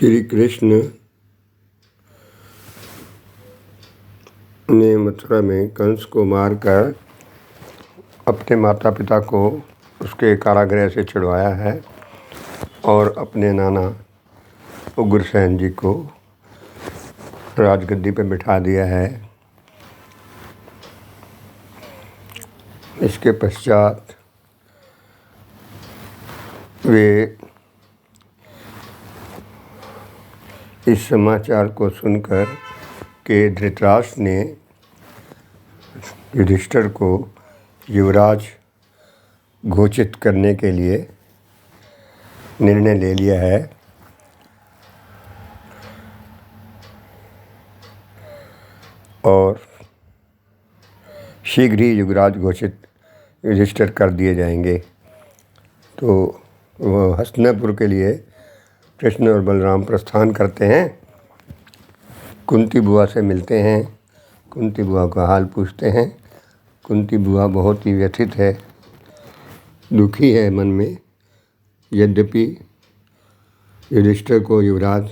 श्री कृष्ण ने मथुरा में कंस को मारकर अपने माता पिता को उसके कारागृह से छुड़वाया है और अपने नाना उग्रसेन जी को राजगद्दी पर बिठा दिया है। इसके पश्चात वे इस समाचार को सुनकर कि धृतराष्ट्र ने युधिष्ठिर को युवराज घोषित करने के लिए निर्णय ले लिया है, और शीघ्र ही युवराज घोषित युधिष्ठिर कर दिए जाएंगे। तो वह हस्तिनापुर के लिए कृष्ण और बलराम प्रस्थान करते हैं। कुंती बुआ से मिलते हैं, कुंती बुआ का हाल पूछते हैं। कुंती बुआ बहुत ही व्यथित है, दुखी है मन में। यद्यपि युधिष्ठिर को युवराज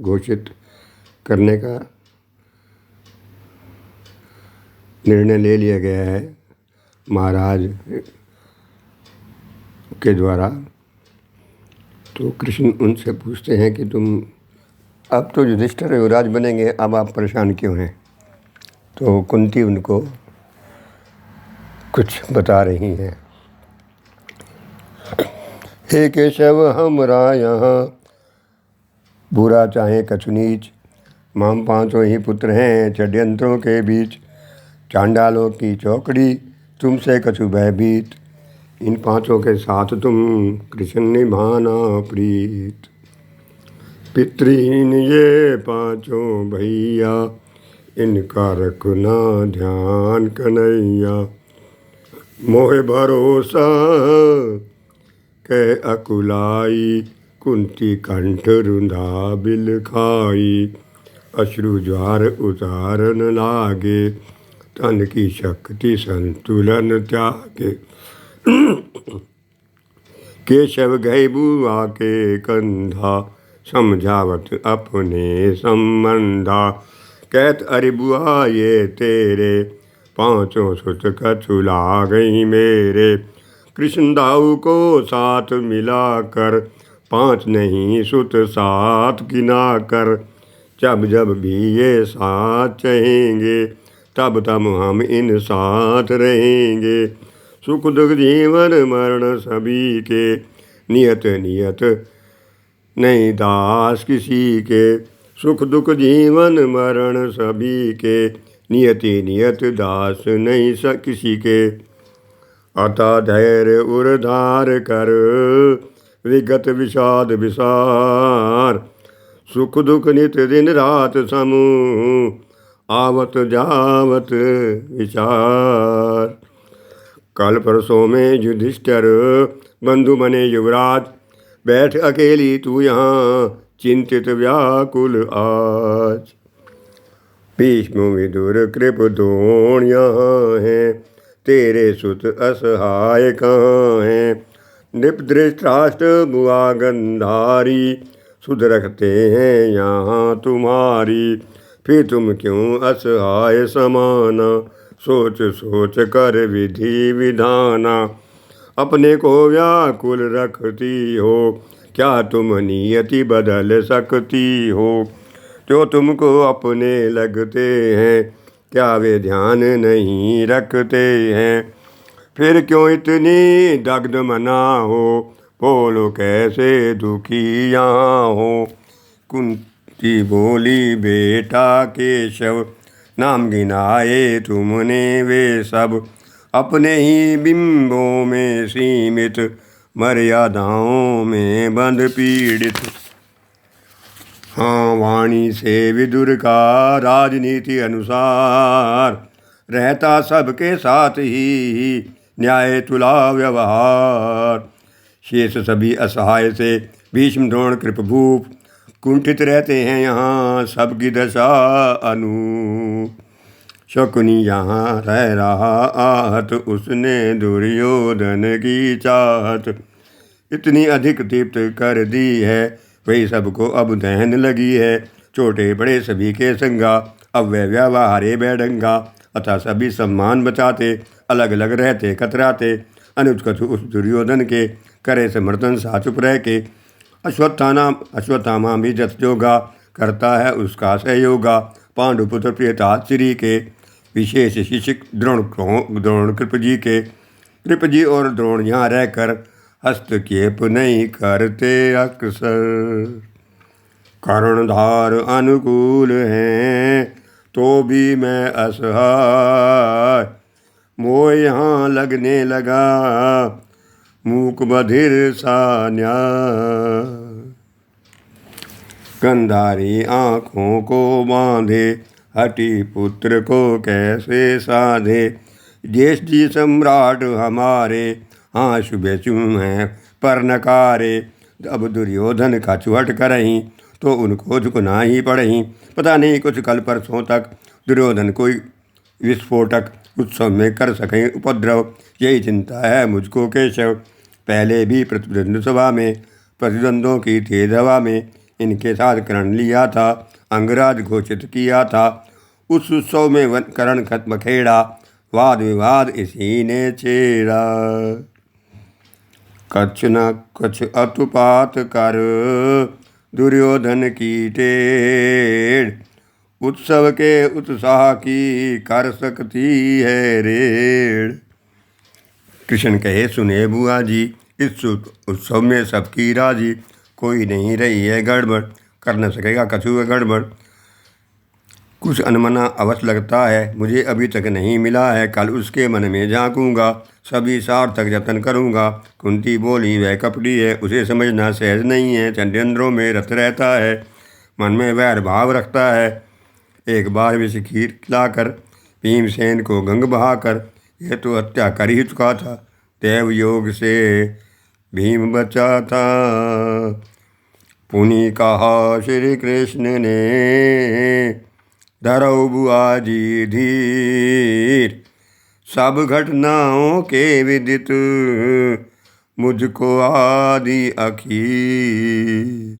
घोषित करने का निर्णय ले लिया गया है महाराज के द्वारा, तो कृष्ण उनसे पूछते हैं कि तुम अब तो युधिष्ठिर युवराज बनेंगे, अब आप परेशान क्यों हैं। तो कुंती उनको कुछ बता रही हैं। हे केशव, हमरा यहाँ बुरा चाहे कछु नीच, माम पांचों ही पुत्र हैं षड्यंत्रों के बीच। चांडालों की चौकड़ी तुमसे कछु भयभीत, इन पांचों के साथ तुम कृष्ण निभाना प्रीत। पितृहीन ये पांचों भैया, इनका रखना ध्यान कन्हैया। मोह भरोसा कै अकुलाई, कुंती कंठ रुंधा बिल खाई। अश्रु ज्वार उतारन लागे, तन की शक्ति संतुलन त्यागे। केशव गए बुआ के कंधा, समझावत अपने संबंधा। कहत अरे बुआ ये तेरे, पांचों सुत कछु लागई मेरे। कृष्ण दाऊ को साथ मिलाकर, पांच नहीं सुत सात गिना कर। जब जब भी ये साथ चाहेंगे, तब तब हम इन साथ रहेंगे। सुख दुख जीवन मरण सभी के, नियत नियत नहीं दास किसी के। सुख दुख जीवन मरण सभी के, नियति नियत दास नहीं किसी के। अतः धैर्य उर्धार कर, विगत विषाद विसार। सुख दुख नित दिन रात समूह, आवत जावत विचार। कल परसों में युधिष्ठिर बंधु बने युवराज, बैठ अकेली तू यहाँ चिंतित व्याकुल आज। भीष्म विदुर कृप द्रोण यहाँ हैं, तेरे सुत असहाय कहाँ हैं। नृप धृतराष्ट्र बुआ गंधारी, सुध रखते हैं यहाँ तुम्हारी। फिर तुम क्यों असहाय समाना, सोच सोच कर विधि विधाना। अपने को व्याकुल रखती हो, क्या तुम नियति बदल सकती हो। जो तुमको अपने लगते हैं, क्या वे ध्यान नहीं रखते हैं। फिर क्यों इतनी दग्ध मना हो, बोलो कैसे दुखी यहाँ हो। कुंती बोली बेटा केशव, नाम गिनाए तुमने वे सब। अपने ही बिंबों में सीमित, मर्यादाओं में बंद पीड़ित। हाँ, वाणी से विदुर का राजनीति अनुसार, रहता सबके साथ ही न्याय तुला व्यवहार। शेष सभी असहाय से भीष्म द्रोण कृपभूप, कुंठित रहते हैं यहाँ सबकी दशा अनूप। शकुनी यहाँ रह रहा आहत, उसने दुर्योधन की चाहत। इतनी अधिक दीप्त कर दी है वही सबको अब दहन लगी है। छोटे बड़े सभी के संगा, अब वे व्यवहारे बैडंगा। अतः सभी सम्मान बचाते, अलग अलग रहते कतराते। अनुज कछु उस दुर्योधन के, करे समर्थन सा चुप रह के। अश्वत्थामा भी जस जोगा, करता है उसका सहयोगा। पांडुपुत्र प्रियताश्री के, विशेष शिक्षक द्रोण कृप जी के। कृप जी और द्रोण यहाँ रहकर, हस्तक्षेप नहीं करते अक्सर। कर्णधार अनुकूल हैं, तो भी मैं असहाय। मोह यहाँ लगने लगा, मूक बधिर सा न्याय। गंधारी आँखों को बांधे, हठी पुत्र को कैसे साधे। देश जी सम्राट हमारे, हाँ शुभ चुम है पर नकारे। अब दुर्योधन का चुहट करहीं, तो उनको झुकना ही पड़हीं। पता नहीं कुछ कल परसों तक, दुर्योधन कोई विस्फोटक उत्सव में कर सकें उपद्रव। यही चिंता है मुझको केशव। पहले भी प्रतिद्वंद सभा में, प्रतिद्वंदों की थी दवा में, इनके साथ करण लिया था, अंगराज घोषित किया था। उस उत्सव में करण खत्म खेड़ा, वाद विवाद इसी ने छेड़ा। कछ न कुछ अतुपात कर, दुर्योधन की टेढ़। उत्सव के उत्साह की कर सकती है रेड़। कृष्ण कहे सुने बुआ जी, इस उत्सव में सबकी राजी। कोई नहीं रही है गड़बड़, कर न सकेगा कछु गड़बड़। कुछ अनमना अवश्य लगता है, मुझे अभी तक नहीं मिला है। कल उसके मन में झांकूंगा, सभी सार्थक जतन करूंगा। कुंती बोली वह कपटी है, उसे समझना सहज नहीं है। षड्यंत्रों में रत रहता है, मन में वैर भाव रखता है। एक बार विष खीर खिलाकर, भीमसेन को गंग बहाकर, यह तो हत्या कर ही चुका था। देव योग से भीम बचा था। पुनि कहा श्री कृष्ण ने, धरो बुआ जी धीर। सब घटनाओं के विदित, मुझको आदि अखीर।